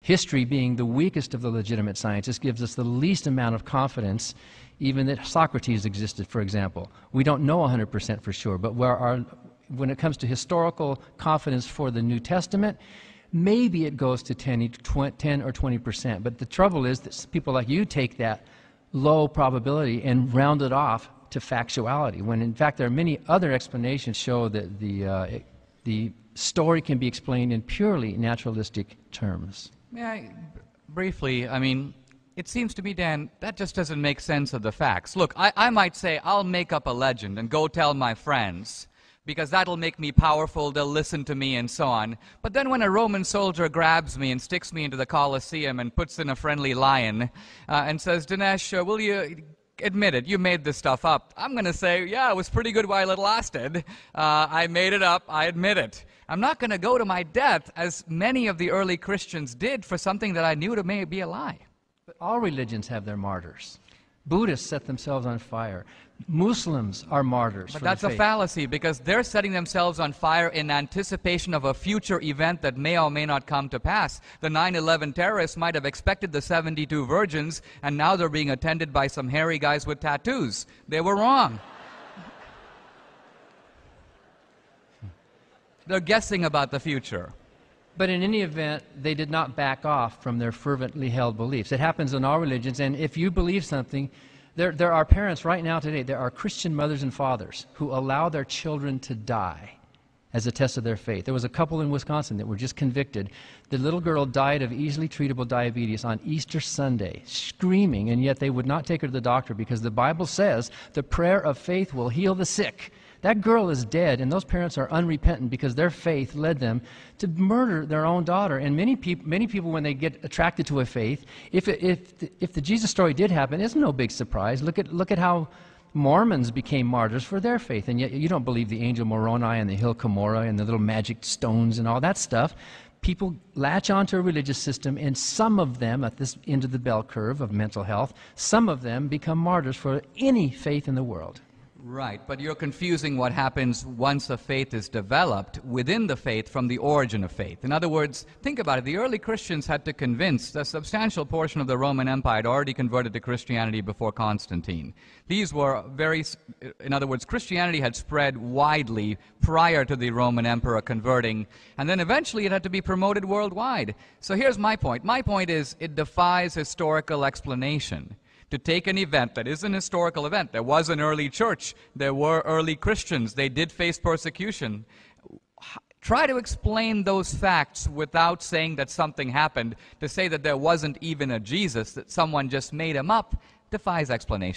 History, being the weakest of the legitimate sciences, gives us the least amount of confidence, even that Socrates existed, for example. We don't know 100% for sure, but when it comes to historical confidence for the New Testament, maybe it goes to 10 or 20%. But the trouble is that people like you take that low probability and round it off to factuality, when in fact there are many other explanations show that the story can be explained in purely naturalistic terms. Yeah, briefly, I mean, it seems to me, Dan, that just doesn't make sense of the facts. Look, I might say I'll make up a legend and go tell my friends, because that'll make me powerful, they'll listen to me, and so on. But then when a Roman soldier grabs me and sticks me into the Colosseum and puts in a friendly lion and says, Dinesh, will you admit it, you made this stuff up, I'm going to say, yeah, it was pretty good while it lasted. I made it up, I admit it. I'm not going to go to my death, as many of the early Christians did, for something that I knew to may be a lie. But all religions have their martyrs. Buddhists set themselves on fire. Muslims are martyrs. But that's a fallacy, because they're setting themselves on fire in anticipation of a future event that may or may not come to pass. The 9/11 terrorists might have expected the 72 virgins, and now they're being attended by some hairy guys with tattoos. They were wrong. They're guessing about the future. But in any event, they did not back off from their fervently held beliefs. It happens in all religions, and if you believe something, there are parents right now today, there are Christian mothers and fathers who allow their children to die as a test of their faith. There was a couple in Wisconsin that were just convicted. The little girl died of easily treatable diabetes on Easter Sunday, screaming, and yet they would not take her to the doctor because the Bible says the prayer of faith will heal the sick. That girl is dead, and those parents are unrepentant because their faith led them to murder their own daughter. And many people, when they get attracted to a faith, if the Jesus story did happen, it's no big surprise. Look at how Mormons became martyrs for their faith, and yet you don't believe the angel Moroni and the hill Cumorah and the little magic stones and all that stuff. People latch onto a religious system, and some of them, at this end of the bell curve of mental health, some of them become martyrs for any faith in the world. Right, but you're confusing what happens once a faith is developed within the faith from the origin of faith. In other words, think about it. The early Christians had to convince a substantial portion of the Roman Empire had already converted to Christianity before Constantine. These were in other words, Christianity had spread widely prior to the Roman emperor converting, and then eventually it had to be promoted worldwide. So here's my point. My point is it defies historical explanation to take an event that is an historical event. There was an early church. There were early Christians. They did face persecution. Try to explain those facts without saying that something happened. To say that there wasn't even a Jesus, that someone just made him up, defies explanation.